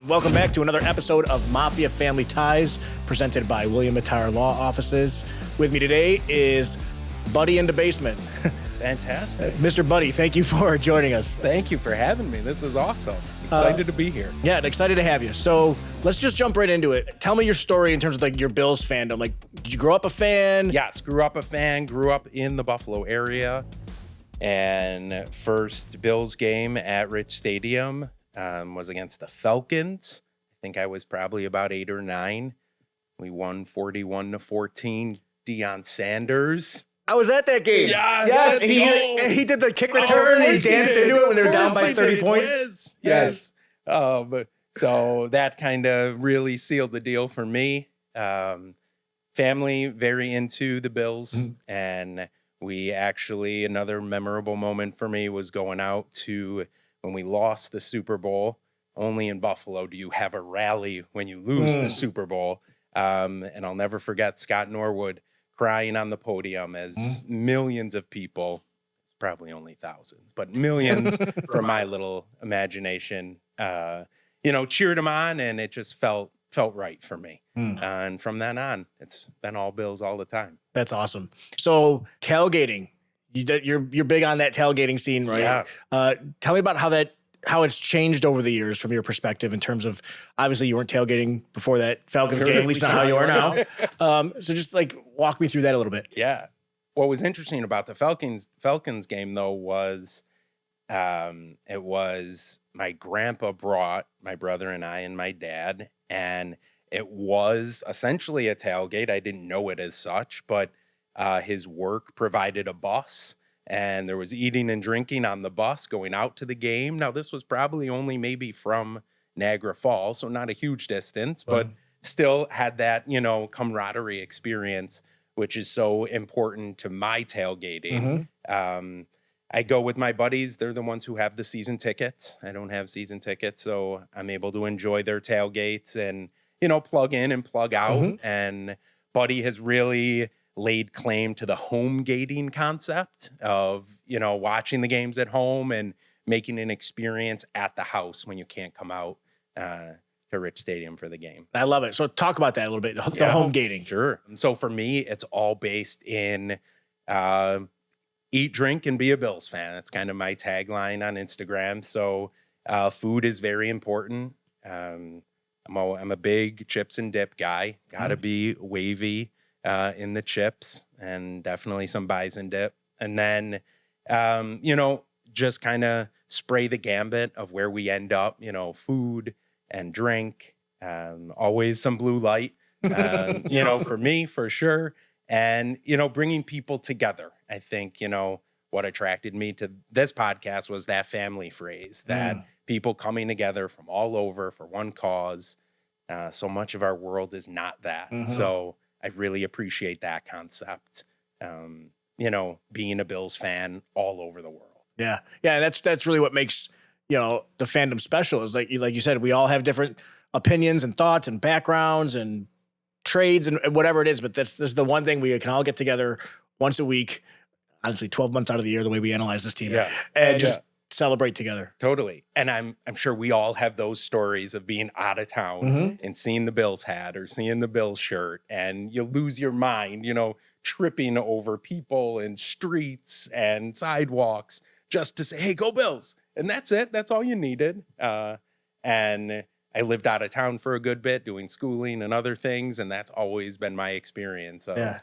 Welcome back to another episode of Mafia Family Ties, presented by William Attire Law Offices. With me today is BuddyInDaBasement. Fantastic. Mr. Buddy, thank you for joining us. Thank you for having me. This is awesome. Excited to be here. Yeah, excited to have you. So let's just jump right into it. Tell me your story in terms of like your Bills fandom. Like, did you grow up a fan? Yes, grew up a fan, grew up in the Buffalo area. And first Bills game at Rich Stadium was against the Falcons. I think I was probably about 8 or 9. We won 41-14. Deion Sanders. I was at that game. Yes. He did the kick return and he danced into it when they were down by 30 points. Yes. So that kind of really sealed the deal for me. Family very into the Bills. And we actually, another memorable moment for me was going out to when we lost the Super Bowl. Only in Buffalo do you have a rally when you lose the Super Bowl. And I'll never forget Scott Norwood crying on the podium as millions of people, probably only thousands, but millions from my little imagination, cheered him on, and it just felt right for me. And from then on, it's been all Bills all the time. That's awesome. So tailgating, you're big on that tailgating scene, right? Yeah. Tell me about how it's changed over the years from your perspective in terms of, obviously you weren't tailgating before that Falcons game, at least not how you are now. So just like walk me through that a little bit. Yeah. What was interesting about the Falcons game though was it was my grandpa brought my brother and I and my dad, and it was essentially a tailgate. I didn't know it as such, but his work provided a bus. And there was eating and drinking on the bus going out to the game. Now, this was probably only maybe from Niagara Falls, so not a huge distance, but still had that, camaraderie experience, which is so important to my tailgating. I go with my buddies. They're the ones who have the season tickets. I don't have season tickets, so I'm able to enjoy their tailgates and, plug in and plug out. And Buddy has really laid claim to the home gating concept of, watching the games at home and making an experience at the house when you can't come out to Rich Stadium for the game. I love it. So talk about that a little bit, the home gating. Sure. So for me, it's all based in eat, drink, and be a Bills fan. That's kind of my tagline on Instagram. So food is very important. I'm a big chips and dip guy. Gotta be wavy in the chips, and definitely some bison dip. And then, just kind of spray the gambit of where we end up, food and drink, always some blue light, for me, for sure. And, bringing people together. I think, what attracted me to this podcast was that family phrase, that people coming together from all over for one cause. So much of our world is not that. So I really appreciate that concept, being a Bills fan all over the world. Yeah. Yeah. That's really what makes, the fandom special is like you said, we all have different opinions and thoughts and backgrounds and trades and whatever it is. But this is the one thing we can all get together once a week, honestly, 12 months out of the year, the way we analyze this team and just celebrate together. Totally. And I'm sure we all have those stories of being out of town and seeing the Bills hat or seeing the Bills shirt, and you lose your mind, tripping over people and streets and sidewalks just to say, hey, go Bills. And that's it. That's all you needed. And I lived out of town for a good bit doing schooling and other things. And that's always been my experience of,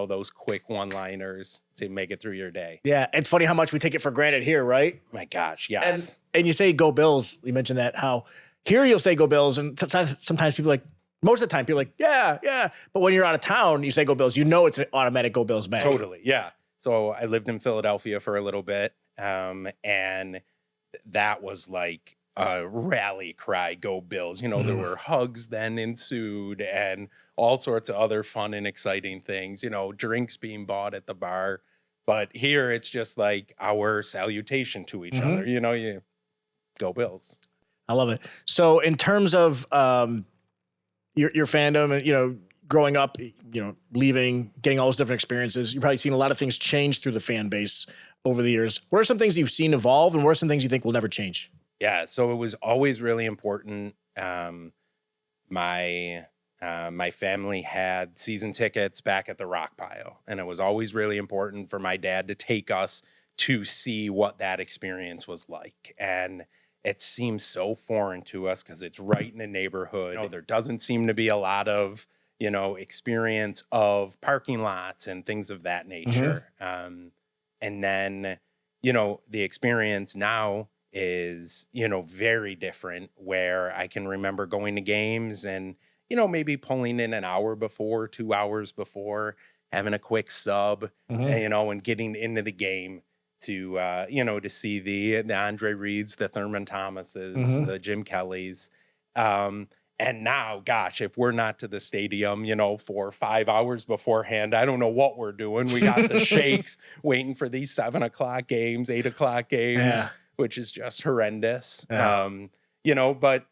those quick one-liners to make it through your day. Yeah. It's funny how much we take it for granted here, right? My gosh, yes. And you say go Bills. You mentioned that, how here you'll say go Bills. And sometimes people most of the time people are like, yeah. But when you're out of town, you say go Bills, it's an automatic go Bills back. Totally, yeah. So I lived in Philadelphia for a little bit. And that was like a rally cry, go Bills. There were hugs then ensued and all sorts of other fun and exciting things, drinks being bought at the bar. But here it's just like our salutation to each other, you go Bills. I love it. So in terms of your fandom and, growing up, leaving, getting all those different experiences, you've probably seen a lot of things change through the fan base over the years. What are some things you've seen evolve, and what are some things you think will never change? Yeah, so it was always really important my my family had season tickets back at the Rock Pile, and it was always really important for my dad to take us to see what that experience was like. And it seems so foreign to us because it's right in the neighborhood. There doesn't seem to be a lot of, experience of parking lots and things of that nature. And then, the experience now is, very different, where I can remember going to games and, maybe pulling in an hour before, 2 hours before, having a quick sub, and getting into the game to, to see the Andre Reeds, the Thurman Thomases, the Jim Kellys. And now, gosh, if we're not to the stadium, for 5 hours beforehand, I don't know what we're doing. We got the shakes waiting for these 7 o'clock games, 8 o'clock games, which is just horrendous. But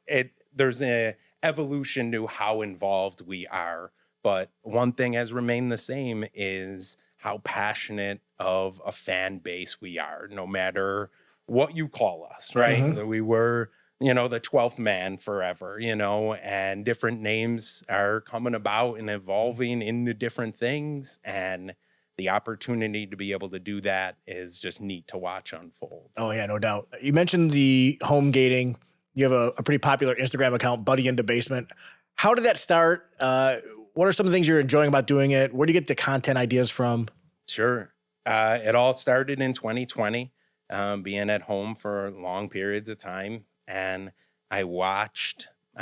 there's a evolution to how involved we are. But one thing has remained the same is how passionate of a fan base we are, no matter what you call us, right? We were, the 12th man forever, and different names are coming about and evolving into different things. And the opportunity to be able to do that is just neat to watch unfold. Oh, yeah, no doubt. You mentioned the home gating. You have a pretty popular Instagram account, BuddyInDaBasement. How did that start? What are some of the things you're enjoying about doing it? Where do you get the content ideas from? Sure. It all started in 2020, being at home for long periods of time. And I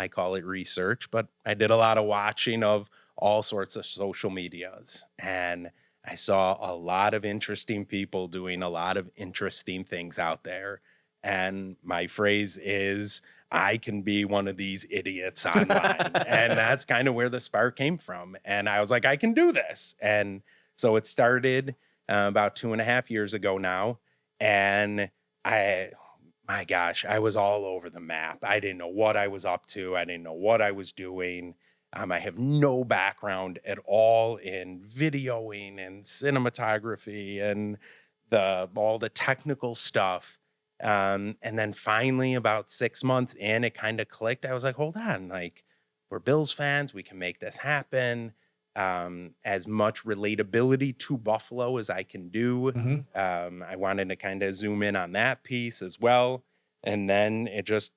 call it research, but I did a lot of watching of all sorts of social medias. And I saw a lot of interesting people doing a lot of interesting things out there. And my phrase is, I can be one of these idiots online. And that's kind of where the spark came from. And I was like, I can do this. And so it started about 2.5 years ago now. And my gosh, I was all over the map. I didn't know what I was up to. I didn't know what I was doing. I have no background at all in videoing and cinematography and all the technical stuff. And then finally, about 6 months in, it kind of clicked. I was like, hold on, like, we're Bills fans. We can make this happen. As much relatability to Buffalo as I can do. I wanted to kind of zoom in on that piece as well. And then it just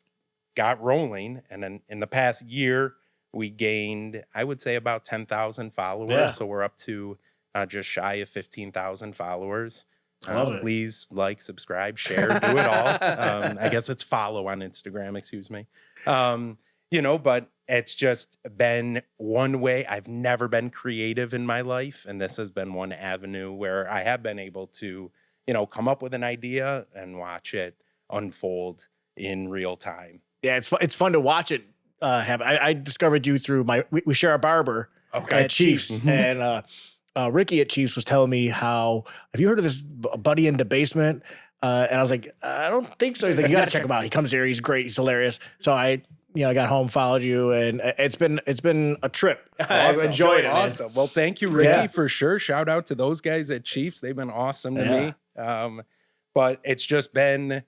got rolling. And then in the past year, we gained, I would say, about 10,000 followers. Yeah. So we're up to just shy of 15,000 followers. Love it. Please like, subscribe, share, do it all. I guess it's follow on Instagram, excuse me. But it's just been one way. I've never been creative in my life. And this has been one avenue where I have been able to, come up with an idea and watch it unfold in real time. Yeah, it's fun to watch it happen. I discovered you through we share a barber at Chiefs. And Ricky at Chiefs was telling me have you heard of this BuddyInDaBasement? And I was like, I don't think so. He's like, you got to check him out. He comes here. He's great. He's hilarious. So I got home, followed you, and it's been a trip. Awesome. I've enjoyed it. Awesome. Man. Well, thank you, Ricky, for sure. Shout out to those guys at Chiefs. They've been awesome to me. But it's just been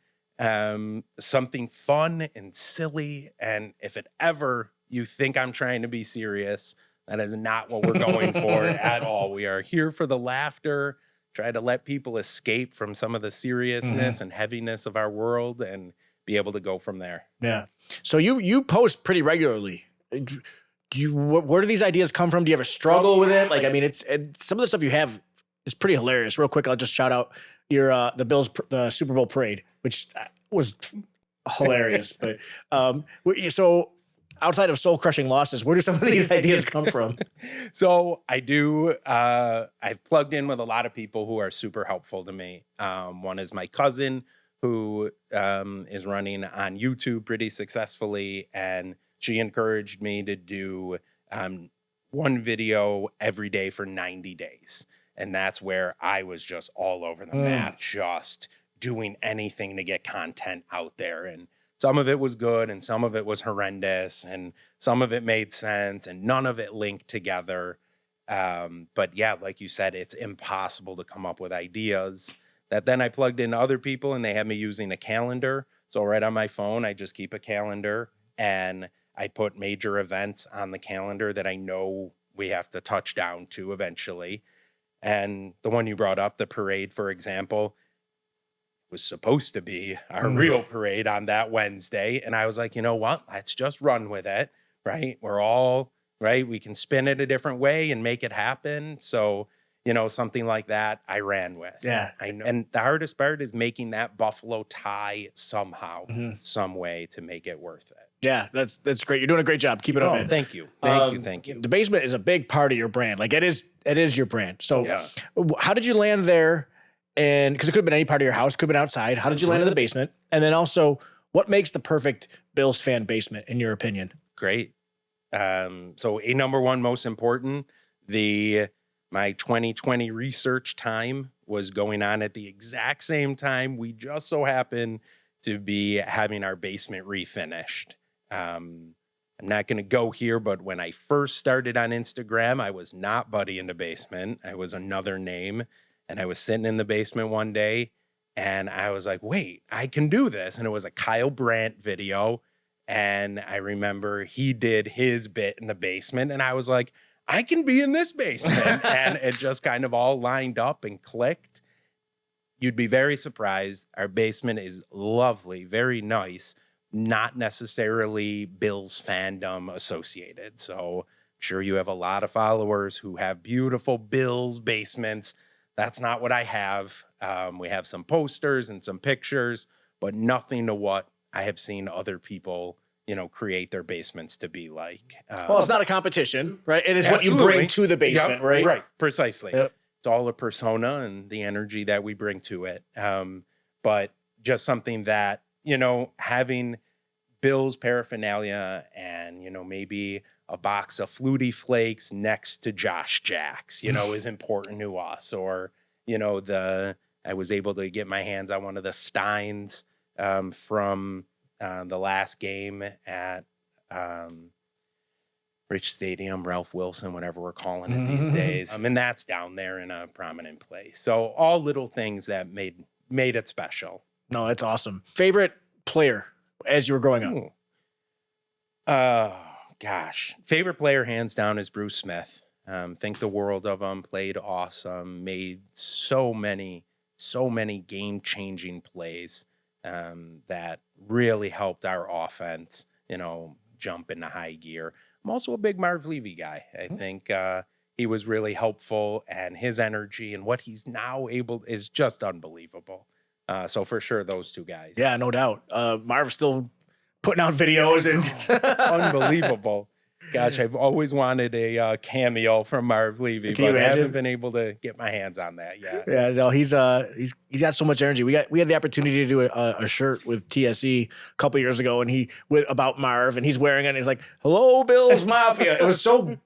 something fun and silly. And if it ever you think I'm trying to be serious, that is not what we're going for at all. We are here for the laughter, try to let people escape from some of the seriousness and heaviness of our world and be able to go from there. Yeah. So you post pretty regularly. Where do these ideas come from? Do you ever struggle with it? Like, I mean, it's some of the stuff you have is pretty hilarious. Real quick, I'll just shout out your the Bills Super Bowl parade, which was hilarious. But so outside of soul crushing losses, where do some of these ideas come from? So I do. I've plugged in with a lot of people who are super helpful to me. One is my cousin, who is running on YouTube pretty successfully. And she encouraged me to do one video every day for 90 days. And that's where I was just all over the map, just doing anything to get content out there. And some of it was good and some of it was horrendous and some of it made sense and none of it linked together. But yeah, like you said, it's impossible to come up with ideas that then I plugged into other people and they had me using a calendar. So right on my phone, I just keep a calendar and I put major events on the calendar that I know we have to touch down to eventually. And the one you brought up, the parade, for example, was supposed to be our real parade on that Wednesday. And I was like, you know what? Let's just run with it, right? We're all, right? We can spin it a different way and make it happen. So, you know, something like that I ran with. Yeah. I know. And the hardest part is making that buffalo tie somehow, some way to make it worth it. Yeah, that's great. You're doing a great job. Keep it up, man. Thank you. Thank you. The basement is a big part of your brand. Like it is your brand. So how did you land there? And because it could have been any part of your house, could have been outside. How did you land in the basement? And then also, what makes the perfect Bills fan basement, in your opinion? Great. So a number one, most important, my 2020 research time was going on at the exact same time. We just so happened to be having our basement refinished. I'm not going to go here, but when I first started on Instagram, I was not BuddyInDaBasement. I was another name. And I was sitting in the basement one day and I was like, wait, I can do this. And it was a Kyle Brandt video. And I remember he did his bit in the basement. And I was like, I can be in this basement. And it just kind of all lined up and clicked. You'd be very surprised. Our basement is lovely, very nice, not necessarily Bills fandom associated. So I'm sure you have a lot of followers who have beautiful Bills basements. That's not what I have. We have some posters and some pictures, but nothing to what I have seen other people, you know, create their basements to be like. Well, it's not a competition, right? It is what you bring to the basement, right? Right, precisely. Yep. It's all a persona and the energy that we bring to it. But just something that, you know, having Bill's paraphernalia and, you know, maybe a box of Flutie Flakes next to Josh Jacks, you know, is important to us. Or, you know, I was able to get my hands on one of the Steins from the last game at Rich Stadium, Ralph Wilson, whatever we're calling it these days. And that's down there in a prominent place. So all little things that made it special. No, that's awesome. Favorite player as you were growing up? Gosh, favorite player hands down is Bruce Smith. Think the world of him, played awesome, made so many game-changing plays that really helped our offense, you know, jump into high gear. I'm also a big Marv Levy guy. I think he was really helpful, and his energy and what he's now able is just unbelievable. So for sure, those two guys. Yeah, no doubt. Marv's still putting out videos and unbelievable. Gosh, I've always wanted a cameo from Marv Levy, but I haven't been able to get my hands on that yet. Yeah, no, he's got so much energy. We had the opportunity to do a shirt with TSE a couple years ago, and about Marv, and he's wearing it. And he's like, "Hello, Bills Mafia." It was so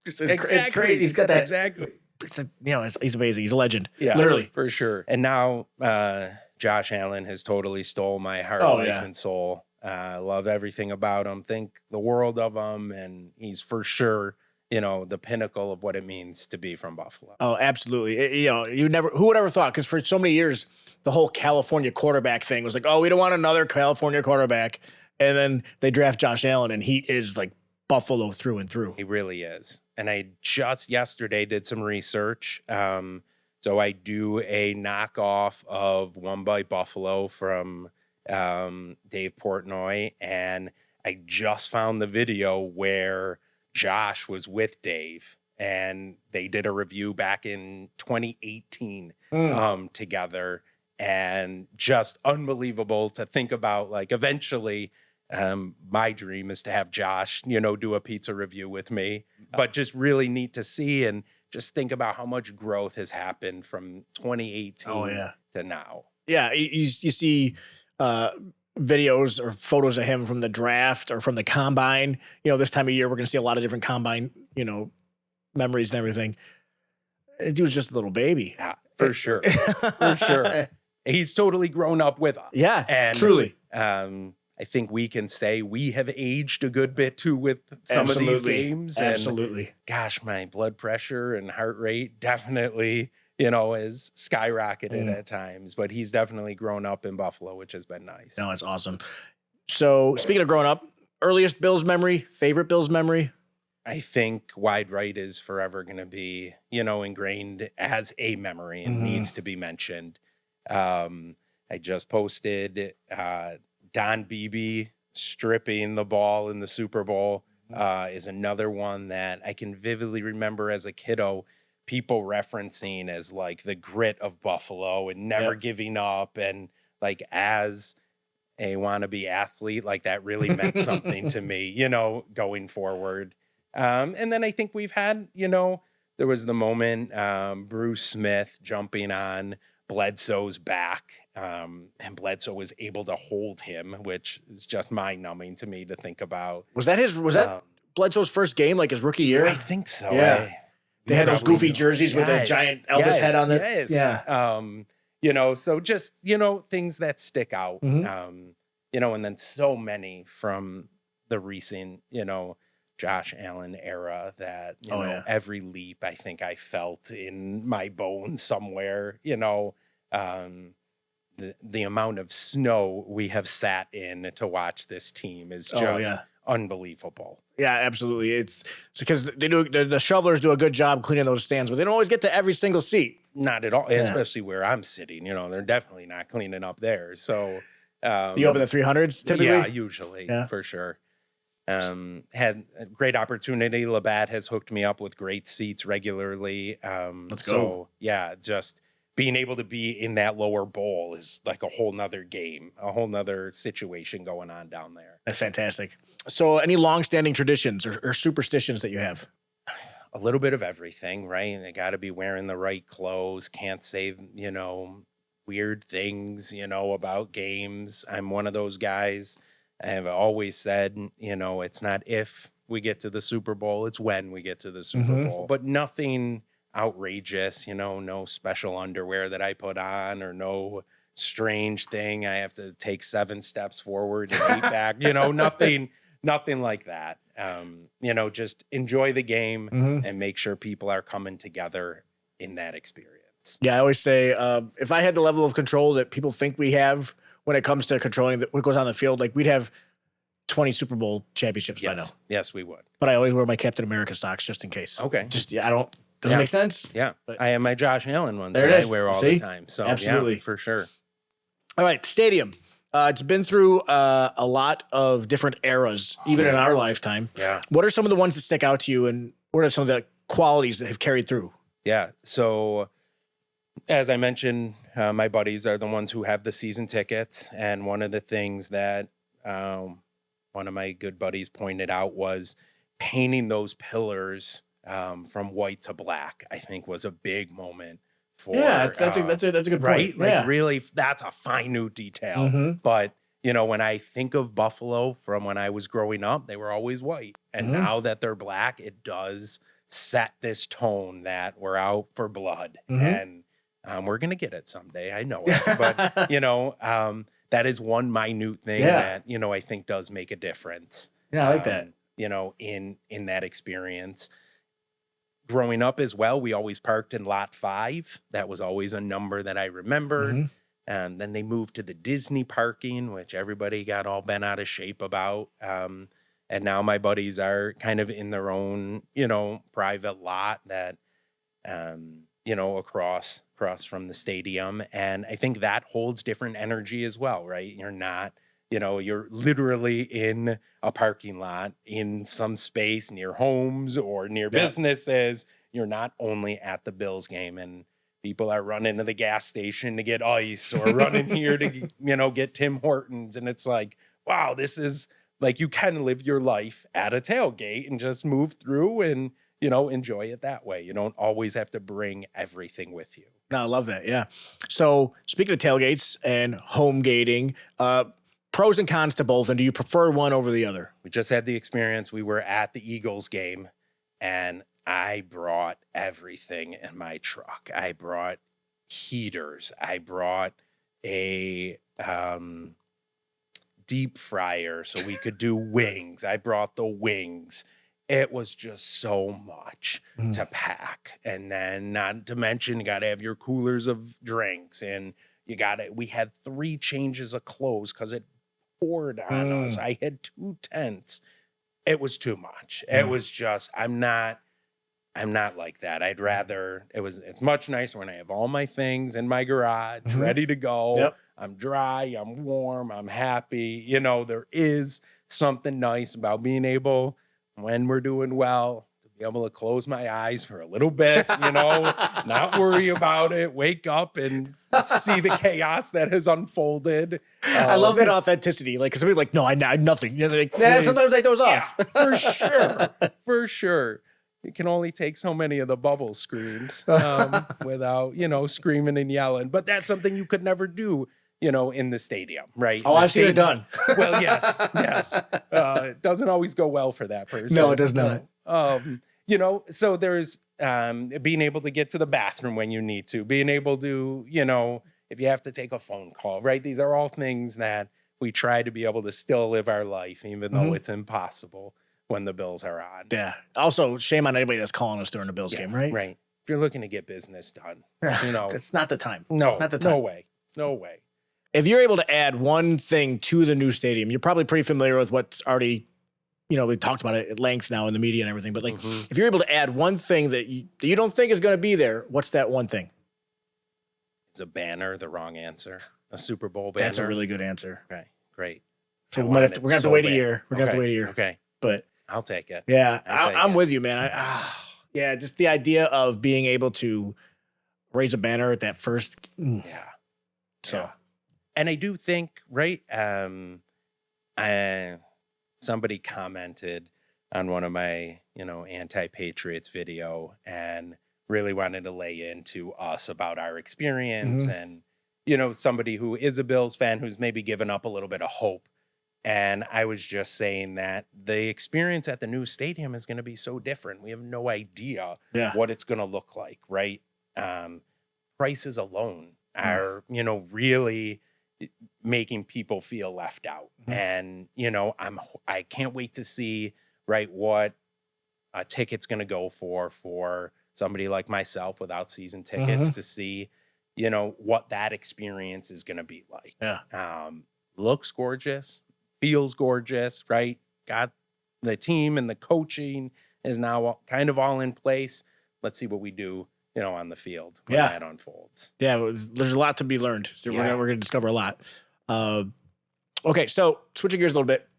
it's great. He's got that exactly. He's amazing. He's a legend. Yeah, literally for sure. And now Josh Allen has totally stole my heart, life, and soul. I love everything about him, think the world of him, and he's for sure, you know, the pinnacle of what it means to be from Buffalo. Oh, absolutely. Who would ever thought? Because for so many years, the whole California quarterback thing was like, oh, we don't want another California quarterback. And then they draft Josh Allen, and he is like Buffalo through and through. He really is. And I just yesterday did some research. So I do a knockoff of One Bite Buffalo from Dave Portnoy, and I just found the video where Josh was with Dave, and they did a review back in 2018 together, and just unbelievable to think about. Like, eventually my dream is to have Josh, you know, do a pizza review with me, but just really neat to see and just think about how much growth has happened from 2018 to now. Yeah, you see videos or photos of him from the draft or from the combine. You know, this time of year, we're going to see a lot of different combine, you know, memories and everything. He was just a little baby. Yeah, for sure. For sure. He's totally grown up with us. Yeah, and truly. I think we can say we have aged a good bit too with some of these games. Absolutely. And gosh, my blood pressure and heart rate definitely, you know, is skyrocketed at times, but he's definitely grown up in Buffalo, which has been nice. No, it's awesome. So speaking of growing up, earliest Bills memory, favorite Bills memory? I think wide right is forever going to be, ingrained as a memory and needs to be mentioned. I just posted Don Beebe stripping the ball in the Super Bowl is another one that I can vividly remember as a kiddo, people referencing as like the grit of Buffalo and never giving up. And like as a wannabe athlete, like that really meant something to me, going forward. And then I think we've had, there was the moment Bruce Smith jumping on Bledsoe's back, and Bledsoe was able to hold him, which is just mind numbing to me to think about. Was that Bledsoe's first game, like his rookie year? I think so. Yeah. They had those goofy jerseys with the giant Elvis head on it. Yes. Yeah. So just, things that stick out, and then so many from the recent, Josh Allen era that, every leap I think I felt in my bones somewhere, the amount of snow we have sat in to watch this team is just unbelievable. Yeah, absolutely. It's because the shovelers do a good job cleaning those stands, but they don't always get to every single seat. Not at all, especially where I'm sitting. They're definitely not cleaning up there. So you open the 300s typically? Yeah, usually, for sure. Had a great opportunity. Labatt has hooked me up with great seats regularly. Let's go. Yeah, just being able to be in that lower bowl is like a whole nother game, a whole nother situation going on down there. That's fantastic. So any longstanding traditions or superstitions that you have? A little bit of everything, right? They got to be wearing the right clothes. Can't say, weird things, about games. I'm one of those guys. I have always said, it's not if we get to the Super Bowl, it's when we get to the Super Bowl. But nothing outrageous, no special underwear that I put on or no strange thing I have to take 7 steps forward and 8 back, nothing like that. Just enjoy the game and make sure people are coming together in that experience. Yeah, I always say if I had the level of control that people think we have when it comes to controlling what goes on the field, like we'd have 20 Super Bowl championships by now. Yes, we would. But I always wear my Captain America socks just in case. Okay. Doesn't make sense? Yeah. But I have my Josh Allen ones that I wear all the time. So absolutely. Yeah, for sure. All right, stadium. It's been through a lot of different eras, even in our lifetime. Yeah. What are some of the ones that stick out to you, and what are some of the qualities that have carried through? Yeah. So as I mentioned, my buddies are the ones who have the season tickets. And one of the things that one of my good buddies pointed out was painting those pillars from white to black, I think was a big moment for. Yeah, that's a good point. Right? Yeah. Like really, that's a minute detail. But, when I think of Buffalo from when I was growing up, they were always white. And now that they're black, it does set this tone that we're out for blood. And we're going to get it someday. I know it. But, that is one minute thing that, I think does make a difference. Yeah, I like that. In that experience. Growing up as well, we always parked in lot 5. That was always a number that I remembered. And then they moved to the Disney parking, which everybody got all bent out of shape about. And now my buddies are kind of in their own, private lot that, across from the stadium. And I think that holds different energy as well, right? You're not, you're literally in a parking lot in some space near homes or near businesses. You're not only at the Bills game, and people are running to the gas station to get ice or running here to, get Tim Hortons. And it's like, wow, this is like, you can live your life at a tailgate and just move through and, enjoy it that way. You don't always have to bring everything with you. No, I love that. Yeah. So speaking of tailgates and home gating, pros and cons to both, and do you prefer one over the other? We just had the experience. We were at the Eagles game, and I brought everything in my truck. I brought heaters. I brought a deep fryer so we could do wings. I brought the wings. It was just so much to pack. And then not to mention, you got to have your coolers of drinks, and we had 3 changes of clothes because it poured on us. I had 2 tents. It was too much. It was just, I'm not like that. I'd rather, it's much nicer when I have all my things in my garage ready to go. Yep. I'm dry, I'm warm, I'm happy. You know, there is something nice about being able, when we're doing well, to be able to close my eyes for a little bit, you know, not worry about it, wake up and see the chaos that has unfolded. I love that authenticity. Like, cause somebody's like, no, I nothing. You know, they're like, nah, sometimes I doze off. For sure. For sure. You can only take so many of the bubble screens without, you know, screaming and yelling. But that's something you could never do, you know, in the stadium, right? Oh, I've seen it done. Well, yes. It doesn't always go well for that person. No, it does not. You know, so there's being able to get to the bathroom when you need to, being able to, you know, if you have to take a phone call, right? These are all things that we try to be able to still live our life, even though it's impossible when the Bills are on. Yeah. Also, shame on anybody that's calling us during the Bills game, right? Right. If you're looking to get business done, you know, it's not the time. No, not the time. No way. If you're able to add one thing to the new stadium, you're probably pretty familiar with what's already, you know, we talked about it at length now in the media and everything, but like, if you're able to add one thing that you don't think is going to be there, what's that one thing? Is a banner the wrong answer? A Super Bowl banner? That's a really good answer. Okay, great. So we're going to have to wait a year. We're going to have to wait a year. Okay. But I'll take it. Yeah, I'm with you, man. Yeah, just the idea of being able to raise a banner at that first. Yeah. So, and I do think, right? Somebody commented on one of my, you know, anti-Patriots video and really wanted to lay into us about our experience and, you know, somebody who is a Bills fan who's maybe given up a little bit of hope. And I was just saying that the experience at the new stadium is going to be so different. We have no idea what it's going to look like, right? Prices alone are, you know, really making people feel left out. And, you know, I can't wait to see, right, what a ticket's going to go for somebody like myself without season tickets to see, you know, what that experience is going to be like. Yeah. Looks gorgeous. Feels gorgeous, right? Got the team and the coaching is now kind of all in place. Let's see what we do, you know, on the field when that unfolds. Yeah, there's a lot to be learned. So we're going to discover a lot. Okay, so switching gears a little bit.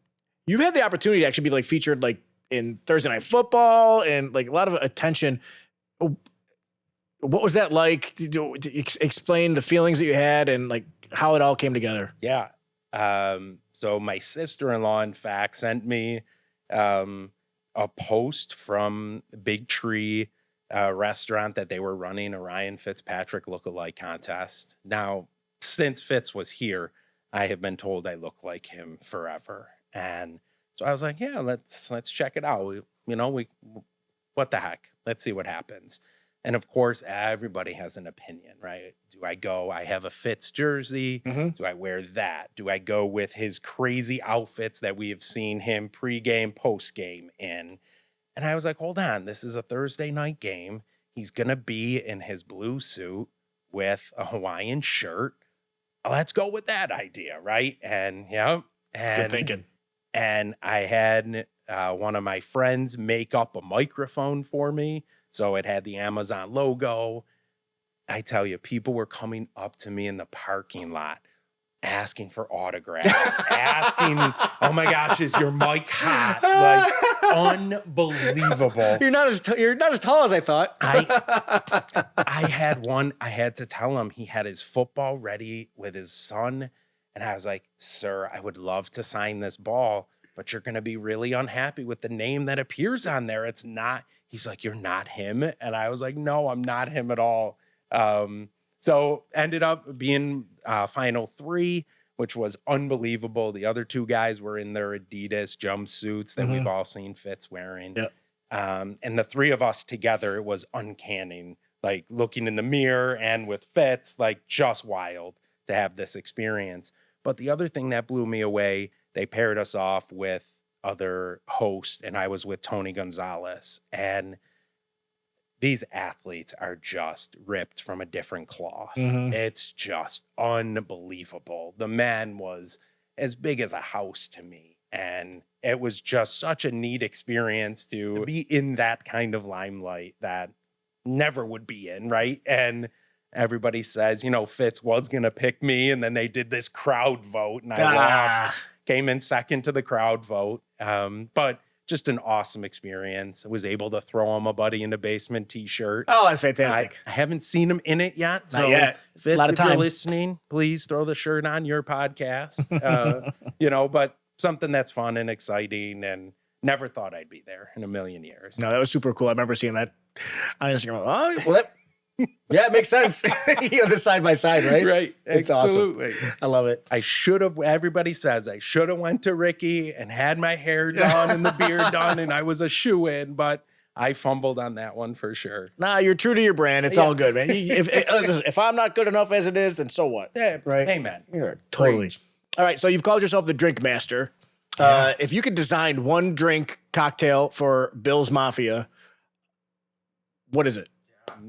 You've had the opportunity to actually be like featured like in Thursday Night Football and like a lot of attention. What was that like? To explain the feelings that you had and like how it all came together. Yeah. So my sister-in-law, in fact, sent me a post from Big Tree restaurant that they were running a Ryan Fitzpatrick lookalike contest. Now, since Fitz was here, I have been told I look like him forever. And so I was like, yeah, let's check it out. What the heck? Let's see what happens. And of course, everybody has an opinion, right? Do I go, I have a Fitz jersey. Do I wear that? Do I go with his crazy outfits that we have seen him pregame, postgame in? And I was like, hold on, this is a Thursday night game. He's going to be in his blue suit with a Hawaiian shirt. Let's go with that idea, right? And good thinking. And I had one of my friends make up a microphone for me. So it had the Amazon logo. I tell you, people were coming up to me in the parking lot asking for autographs, asking, oh my gosh, is your mic hot? Like, unbelievable. You're not as tall as I thought. I had one, I had to tell him he had his football ready with his son. And I was like, sir, I would love to sign this ball, but you're going to be really unhappy with the name that appears on there. It's not. He's like, you're not him. And I was like, no, I'm not him at all. So ended up being final 3, which was unbelievable. The other 2 guys were in their Adidas jumpsuits that we've all seen Fitz wearing. Yep. And the 3 of us together, it was uncanny, like looking in the mirror and with Fitz, like just wild to have this experience. But the other thing that blew me away, they paired us off with other host, and I was with Tony Gonzalez. And these athletes are just ripped from a different cloth. It's just unbelievable. The man was as big as a house to me. And it was just such a neat experience to be in that kind of limelight that never would be in, right? And everybody says, you know, Fitz was going to pick me, and then they did this crowd vote, and I lost, came in second to the crowd vote. But just an awesome experience. I was able to throw him a BuddyInDaBasement t-shirt. Oh, that's fantastic. I haven't seen him in it yet. Not yet. Fitz, a lot of if you're time. listening, please throw the shirt on your podcast. You know, but something that's fun and exciting, and never thought I'd be there in a million years. No, that was super cool. I remember seeing that on Instagram. Oh, well, yeah, it makes sense. You know, they're side by side, right? Right. It's Absolutely. awesome. I love it. I should have, everybody says I should have went to Ricky and had my hair done and the beard done, and I was a shoe-in, but I fumbled on that one for sure. Nah, you're true to your brand. It's all good, man. Listen, if I'm not good enough as it is, then so what? Yeah, right? Amen. Yeah, totally. All right, so you've called yourself the drink master. If you could design one drink cocktail for Bill's Mafia, what is it?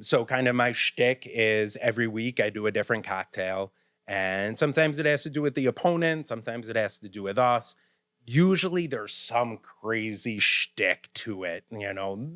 So kind of my shtick is every week I do a different cocktail, and sometimes it has to do with the opponent. Sometimes it has to do with us. Usually there's some crazy shtick to it. You know,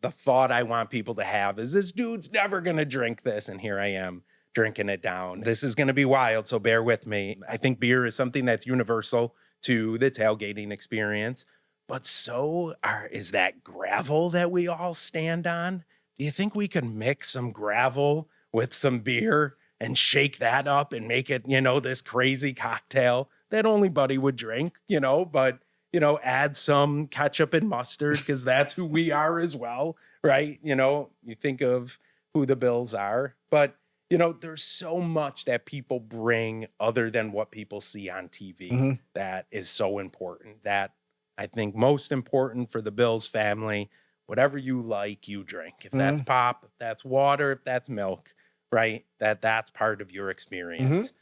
the thought I want people to have is this dude's never going to drink this. And here I am drinking it down. This is going to be wild, so bear with me. I think beer is something that's universal to the tailgating experience, but so is that gravel that we all stand on. Do you think we could mix some gravel with some beer and shake that up and make it, you know, this crazy cocktail that only Buddy would drink, you know, but, you know, add some ketchup and mustard because that's who we are as well, right? You know, you think of who the Bills are, but, you know, there's so much that people bring other than what people see on TV that is so important, that I think most important for the Bills family. Whatever you like, you drink. If that's pop, if that's water, if that's milk, right? That's part of your experience.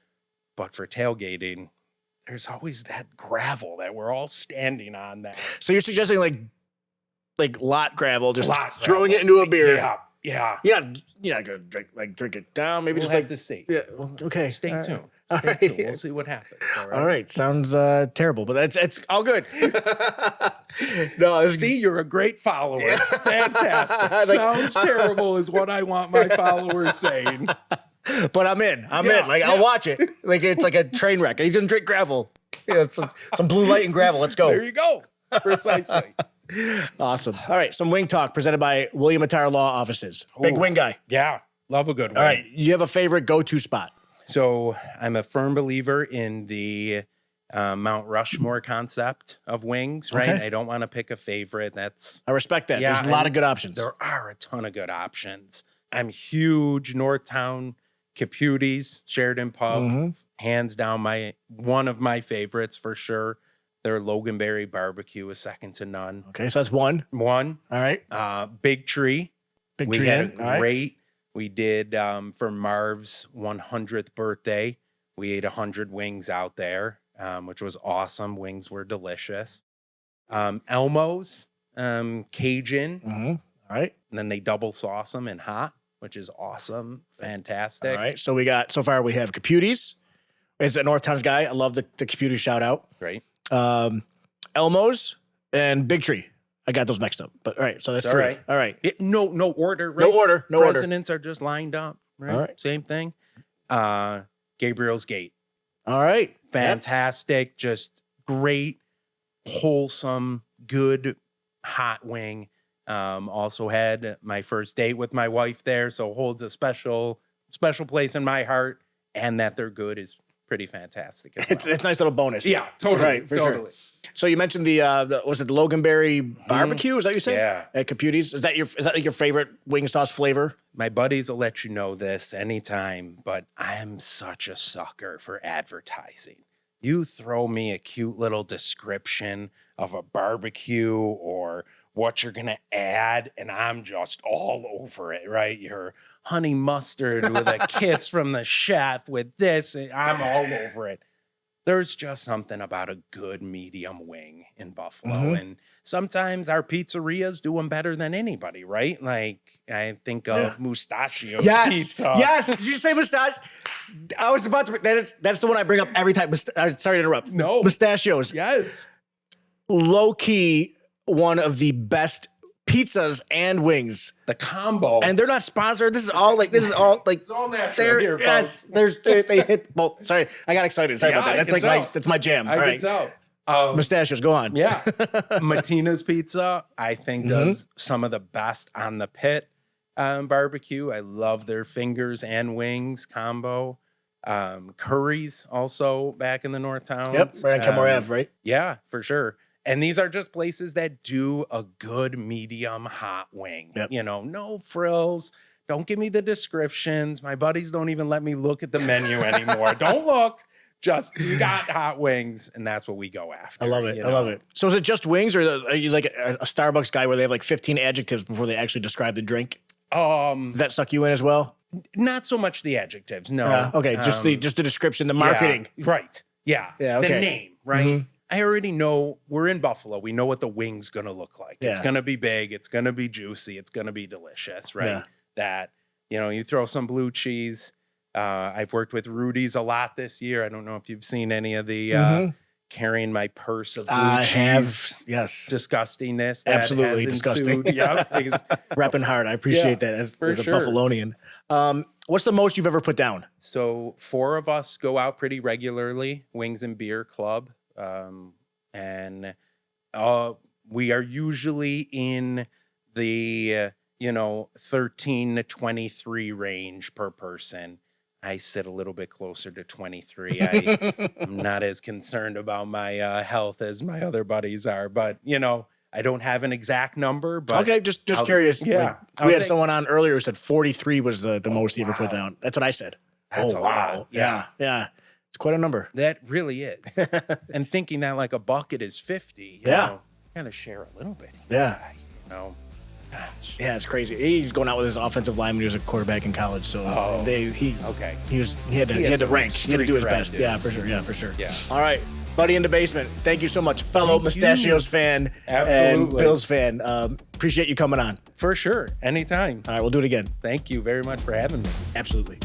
But for tailgating, there's always that gravel that we're all standing on. That. So you're suggesting like lot gravel, just throwing it into a beer. Yeah. You're not gonna drink it down. Maybe We'll just have to see. Yeah. Well, okay. Stay tuned. All Stay right. tuned. We'll see what happens. All right. Sounds terrible, but it's all good. No, see, you're a great follower. Fantastic. Sounds terrible is what I want my followers saying. But I'm in. Like I'll watch it. Like it's like a train wreck. He's gonna drink gravel. Yeah, some blue light and gravel. Let's go. There you go. Precisely. Awesome. All right. Some wing talk presented by William Attire Law Offices. Big wing guy. Yeah. Love a good one. All right. You have a favorite go-to spot? So I'm a firm believer in the Mount Rushmore concept of wings, right? Okay. I don't want to pick a favorite. I respect that. Yeah, There's a lot of good options. There are a ton of good options. I'm huge Northtown Caputis, Sheridan Pub. Hands down one of my favorites for sure. Their Loganberry barbecue is second to none. Okay, so that's one. One. All right. Big Tree. Big Tree. We had a great, we did for Marv's 100th birthday. We ate 100 wings out there, which was awesome. Wings were delicious. Elmo's, Cajun. All right. And then they double sauce them in hot, which is awesome. Fantastic. All right. So so far we have Caputis. It's a Northtown's guy. I love the Caputis shout out. Great. Elmo's and Big Tree. I got those mixed up. But all right. So that's All three. right. All right. No order, right? No order. No order. Presidents are just lined up, right? All right. Same thing. Gabriel's Gate. All right. Fantastic. Yep. Just great, wholesome, good hot wing. Also had my first date with my wife there, so holds a special place in my heart. And that they're good is pretty fantastic as well. It's a nice little bonus. Yeah, totally. Right, for sure. So you mentioned the was it the Loganberry barbecue? Is that what you said? Yeah. At Caputis. Is that like your favorite wing sauce flavor? My buddies will let you know this anytime, but I am such a sucker for advertising. You throw me a cute little description of a barbecue or what you're going to add, and I'm just all over it, right? Your honey mustard with a kiss from the chef with this, and I'm all over it. there's just something about a good medium wing in Buffalo. Mhm. And sometimes our pizzerias do them better than anybody, right? Like I think of Yeah. Mustachio's Yes, Pizza. yes. Did you say mustache? I was about to. That's the one I bring up every time. Sorry to interrupt. No. Mustachios. Yes. Low key, one of the best pizzas and wings. The combo. And they're not sponsored. This is all like. It's all natural here, yes. folks. They hit. Well, sorry, I got excited. Sorry Yeah, about that. I That's can like tell. that's my jam. I All can right. tell. Mustachios, go on. Yeah. Matina's Pizza, I think, Mm-hmm. does some of the best on the pit barbecue. I love their fingers and wings combo. Curry's also back in the North Towns. Yep. Right on Kenmore Ave, right? Yeah, for sure. And these are just places that do a good medium hot wing. Yep. You know, no frills. Don't give me the descriptions. My buddies don't even let me look at the menu anymore. Don't look. Just you got hot wings, and that's what we go after. I love it. you I love know? it. So is it just wings, or are you like a Starbucks guy where they have like 15 adjectives before they actually describe the drink? Does that suck you in as well? Not so much the adjectives. No. Okay, just the description, the marketing. Yeah, right. Yeah. Yeah, The okay. name, right? Mhm. I already know we're in Buffalo. We know what the wing's going to look like. It's Yeah. going to be big. It's going to be juicy. It's going to be delicious, right? Yeah. That, you throw some blue cheese. I've worked with Rudy's a lot this year. I don't know if you've seen any of the Mhm. carrying my purse of blue I cheese have, yes. disgustingness. That Absolutely has disgusting. ensued. Yeah. because- Repping hard. I appreciate that as for a sure. Buffalonian. What's the most you've ever put down? So 4 of us go out pretty regularly, Wings and Beer Club. And we are usually in the, 13 to 23 range per person. I sit a little bit closer to 23. I'm not as concerned about my health as my other buddies are, but, I don't have an exact number, but Okay, just I'll- curious. yeah, Like, I'll we had take- someone on earlier who said 43 was the most you ever put wow. down. That's what I said. That's a lot. Yeah. Yeah. It's quite a number. that really is. And thinking that like a bucket is 50, Yeah. kind of share a little bit. Yeah. Gosh. Yeah, it's crazy. He's going out with his offensive lineman. He was a quarterback in college, so Okay. he had to had rank. some He had to street do his cred, best. dude. Yeah, for sure. Yeah, for sure. Yeah. All right, Buddy in the Basement. Thank you so much, fellow Thank Mustachios you. fan and Absolutely. Bills fan. Appreciate you coming on. For sure. Anytime. All right, we'll do it again. Thank you very much for having me. Absolutely.